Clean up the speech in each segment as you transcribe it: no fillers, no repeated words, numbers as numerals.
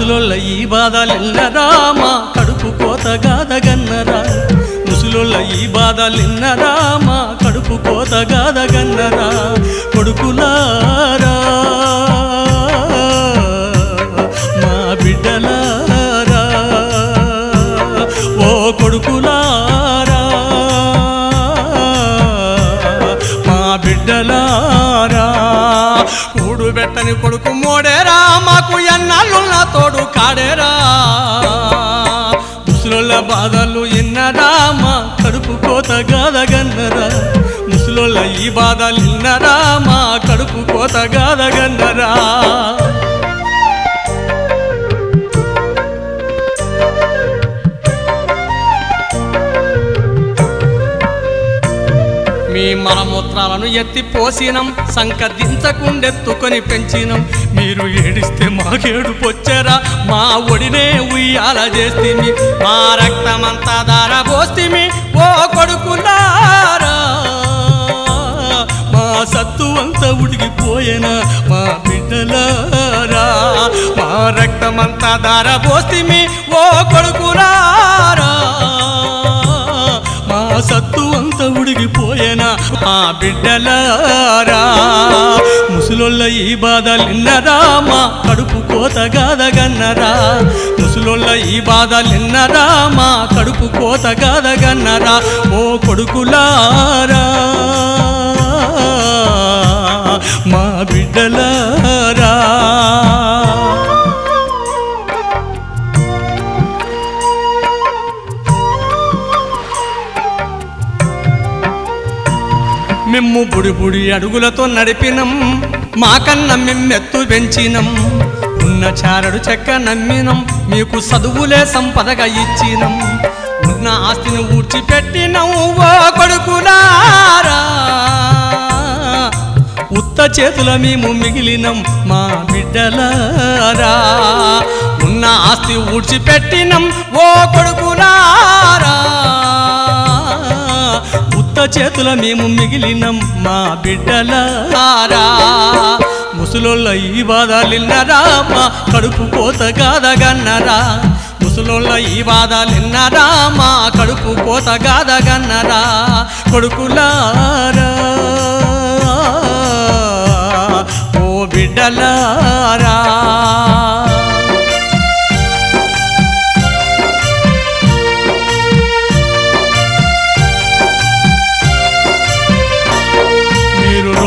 ముసలోళ్ళ ఈ బాధలిన్నరా మా కడుపు కోతగాదగన్నరా ముసలోళ్ళ ఈ బాధలిన్నరా మా కడుపు కోతగాదగన్నరా కొడుకులారా మా బిడ్డలారా ఓ కొడుకులారా మా బిడ్డలారా కూడుబెట్టని కొడుకు మోడేరా మాకు ఎన్నాళ్ళున్న తోడు కాడేరా ముసలోళ్ళ బాధలు ఇన్నరా మా కడుపు కోతగాదగన్నరా ముసలోళ్ళ ఈ బాధలు ఇన్నరా మా కడుపు కోతగాదగన్నరా మీ మలమూత్రాలను ఎత్తి పోసినం సంకదించకుండెత్తుకొని పెంచినం మీరు ఏడిస్తే మాకేడుపొచ్చారా మా ఒడినే ఉయ్యాల చేస్తిమి మా రక్తమంతా దారబోస్తిమి ఓ కొడుకులారా మా సత్తు అంతా ఉడికిపోయేనా మా బిడ్డలారా మా రక్తమంతా దారబోస్తిమి ఓ కొడుకులారా మా సత్తు అంతా ఉడిగిపోయేనా మా బిడ్డలారా ముసలోళ్ళ ఈ బాధలిన్నరా మా కడుపు కోతగాదగన్నరా ముసలోళ్ళ ఈ బాధలిన్నరా మా కడుపు కోతగాదగన్నరా ఓ కొడుకులారా మా బిడ్డలారా మేము బుడి బుడి అడుగులతో నడిపినం మాకన్నా మెమ్మెత్తు పెంచినం ఉన్న చారడు చెక్క నమ్మినం మీకు చదువులే సంపదగా ఇచ్చినం ఉన్న ఆస్తిని ఊడ్చిపెట్టినం ఓ కొడుకులారా ఉత్త చేతుల మేము మిగిలినం మా బిడ్డలారా ఉన్న ఆస్తి ఊడ్చిపెట్టినం ఓ కొడుకులారా చేతుల మేము మిగిలినం మా బిడ్డలారా ముసలోళ్ళ ఈ బాధలిన్నరా మా కడుపు కోతగాదగన్నరా ముసలోళ్ళ ఈ బాధలిన్నరా మా కడుపు కోతగాదగన్నరా కొడుకులారా ఓ బిడ్డలారా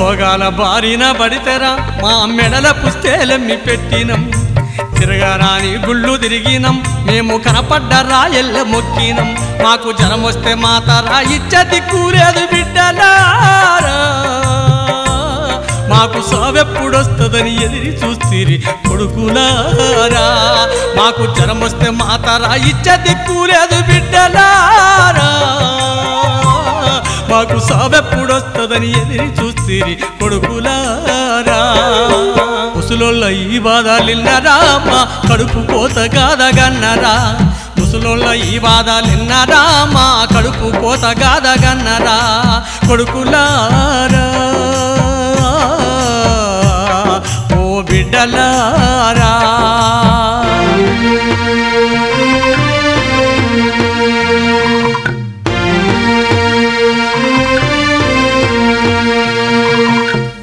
రోగాల బారిన పడితేరా మా మెడల పుస్తేలమ్మి పెట్టినం తిరగరాని గుళ్ళు తిరిగినం మేము కనపడ్డ రాయల్ల మొక్కినం మాకు జనం వస్తే మాతరా ఇచ్చతి కూరేదు బిడ్డలారా మాకు సావెప్పుడొస్తుందని ఎదిరి చూస్తీరి కొడుకులారా మాకు జనం వస్తే మాతరా ఇచ్చతి కూరేదు బిడ్డలారా మాకు సావెప్పుడొస్తుందని ఎదిరి చూస్తీరి కొడుకులారా ముసలోళ్ళ ఈ బాధలిన్నరా మా కడుపు కోతగాదగన్నరా ముసలోళ్ళ ఈ బాధలిన్నరా మా కడుపు కోతగాదగన్నరా కొడుకులారా ఓ బిడ్డలారా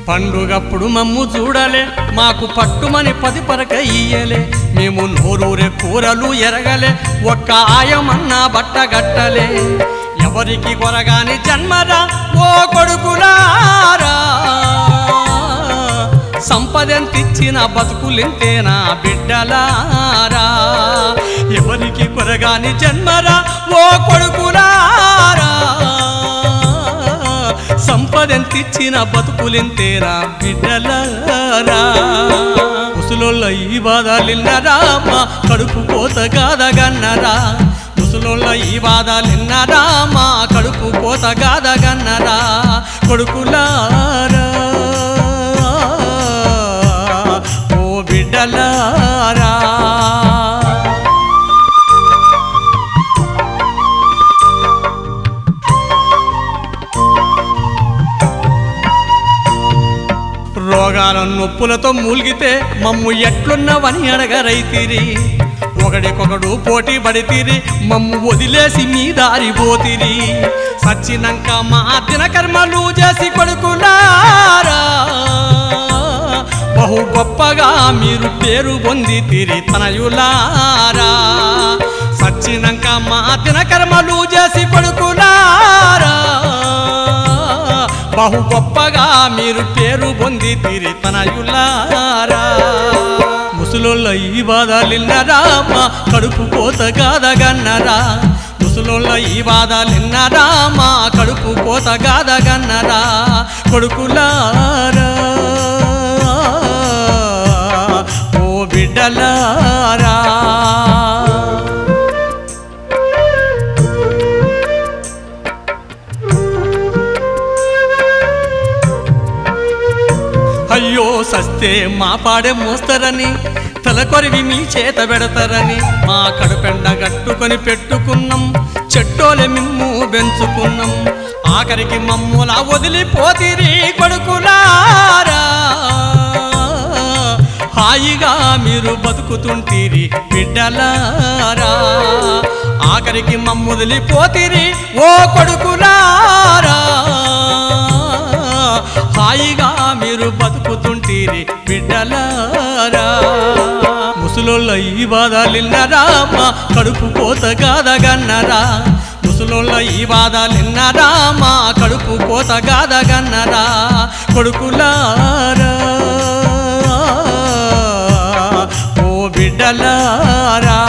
పండుగప్పుడు మమ్ము చూడలే మాకు పట్టుమని 10 పరక ఇయ్యలే మేము నోరూరే కూరలు ఎరగలే ఒక్క ఆయమన్నా బట్టగట్టలే ఎవరికి కొరగాని జన్మరా ఓ కొడుకులారా సంపదెంతిచ్చిన బతుకులింతేనా బిడ్డలారా ఎవరికి కొరగాని జన్మరా ఓ కొడుకులారా సంపదెంతిచ్చిన బతుకులింతేనా బిడ్డలారా ముసలోళ్ళ ఈ బాధలిన్నరా మా కడుపు కోతగాదగన్నరా ముసలోళ్ళ ఈ బాధలిన్నరా మా కడుపు కోతగాదగన్నరా కొడుకులారా ఓ బిడ్డలారా మోకాల నొప్పులతో మూల్గితే మమ్ము ఎట్లున్నవని అడగరైతిరి ఒకడికొకడు పోటీ పడితిరి మమ్ము వదిలేసి మీ దారిపోతిరి సచ్చినంక మా దినకర్మలు చేసి కొడుకులారా బహు గొప్పగా మీరు పేరు పొందితిరి తనయులారా సచ్చినంక మా దినకర్మలు చేసి కొడుకులారా బహు గొప్పగా మీరు పేరు పొందితిరి తనయులారా ముసలోళ్ళ ఈ బాధలిన్నరా మా కడుపు కోత గాదగన్నరా ముసలోళ్ళ ఈ బాధలిన్నరా మా కడుపు కోత గాదగన్నరా కొడుకులారా ఓ బిడ్డలారా అయ్యో సస్తే మా పాడే మోస్తారని తలకొరివి మీ చేత పెడతారని మా కడుపెండ గట్టుకొని పెట్టుకున్నాం చెట్టోలే మిమ్ము పెంచుకున్నాం ఆఖరికి మమ్ములా వదిలిపోతిరి కొడుకులారా హాయిగా మీరు బతుకుతుంటిరి బిడ్డలారా ఆఖరికి మమ్ము వదిలిపోతిరి ఓ కొడుకులారా హాయిగా మీరు బతుకుతుంటిరి బిడ్డలారా ముసలోళ్ళ ఈ బాధలిన్నరా మా కడుపు కోత గాదగన్నరా ముసలోళ్ళ ఈ బాధలిన్నరా మా కడుపు కోత గాదగన్నరా కొడుకులారా ఓ బిడ్డలారా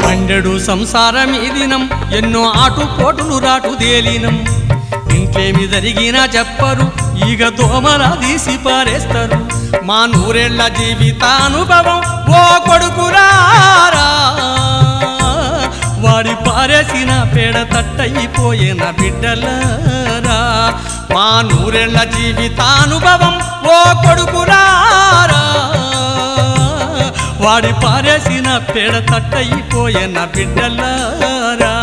పండెడు సంసారం ఈ దినం ఎన్నో ఆటుపోటులు రాటు తేలినం ఇంకేమి జరిగినా చెప్పరు ఈగ దోమలా తీసి పారేస్తారు మా నూరేళ్ల జీవితానుభవం ఓ కొడుకులారా వాడి పారేసిన పేడ తట్టయిపోయిన బిడ్డలారా మా నూరేళ్ల జీవితానుభవం ఓ కొడుకులారా వాడి పారేసిన పేడ తట్టయిపోయిన బిడ్డలారా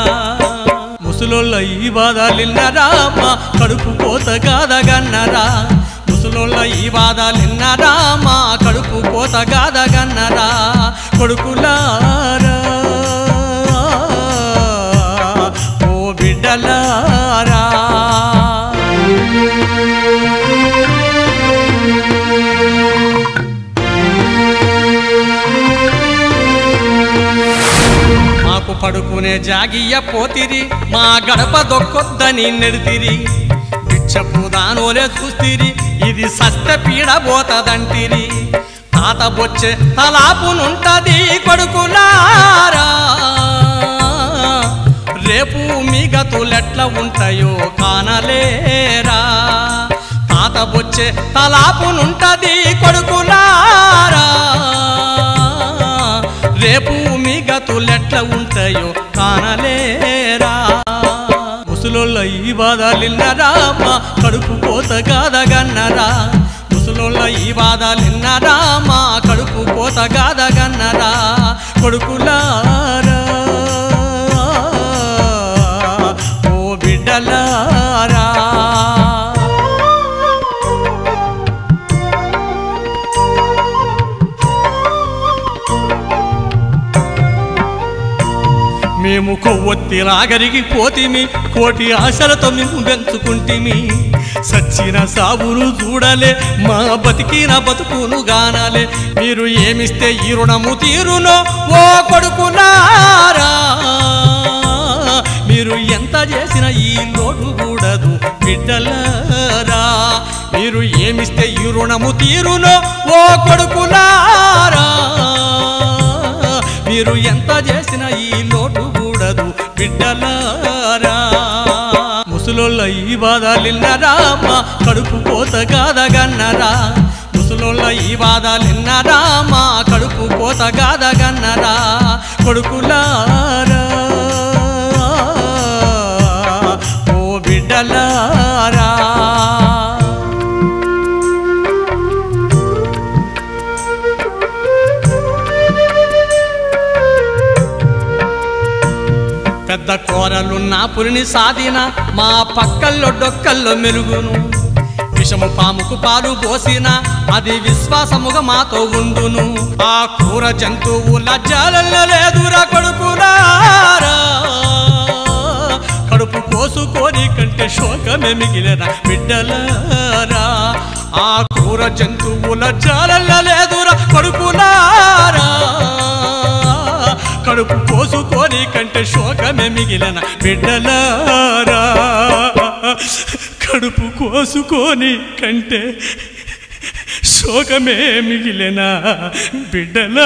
ముసలోళ్ళ ఈ బాధలిన్నరా మా కడుపు కోత గాదగన్నరా ముసలోళ్ళ ఈ బాధలిన్నరా మా కడుపు కోత గాదగన్నరా కొడుకులారా ఓ బిడ్డలారా మాకు పడుకునే జాగియ్య పోతిరి మా గడప దొక్కొద్దని నెడితిరి బిచ్చపుదానోలే చూస్తిరి ఇది సస్త పీడ పోతదంటిరి తాత బొచ్చే తలాపునుంటది కొడుకులారా రేపు మీ గతులెట్ల ఉంటాయో కానలేరా తాత బొచ్చే తలాపునుంటది కొడుకులారా రేపు మీ గతులెట్ల ఉంటాయో కానలేరా ముసలోళ్ళ ఈ బాధలిన్నరా మా కడుపు కోత గాదగన్నరా ముసలోళ్ళ ఈ బాధలిన్నరా మా కడుపు కోత గాదగన్నరా కొడుకులారా ఓ బిడ్డలారా మేము కొవ్వొత్తి రాగరిగి పోతిమి కోటి ఆశలతో మేము పెంచుకుంటిమి సచ్చిన సాబును చూడలే మా బతికిన బతుకును గానాలే మీరు ఏమిస్తే ఈ రుణము తీరునో ఓ కొడుకులారా మీరు ఎంత చేసిన ఈ లోటు కూడదు బిడ్డలారా మీరు ఏమిస్తే ఈ రుణము తీరునో ఓ కొడుకులారా మీరు ఎంత చేసిన ఈ లోటు కూడదు బిడ్డలారా ముసలోళ్ళ ఈ బాధలిన్నరా మా కడుపు కోత గాదగన్నరా ముసలోళ్ళ ఈ బాధలిన్నరా మా కడుపు కోత గాదగన్నరా కొడుకులారా ఓ బిడ్డలారా పెద్ద కూరలున్న పులిని సాదిన మా పక్కల్లో డొక్కల్లో మెలుగును విషము పాముకు పాలు పోసిన అది విశ్వాసముగా మాతో ఉండును ఆ క్రూర జంతువుల జాలల్లో లేదురా కొడుకులారా కడుపు కోసుకోని కంటే శోకమే మిగిలిన బిడ్డలారా ఆ క్రూర జంతువుల జాలల్లో లేదురా కొడుకులారా కడుపు కోసుకోని కంటే శోకమే మిగిలిన బిడ్డలారా కడుపు కోసుకోని కంటే శోకమే మిగిలిన బిడ్డలారా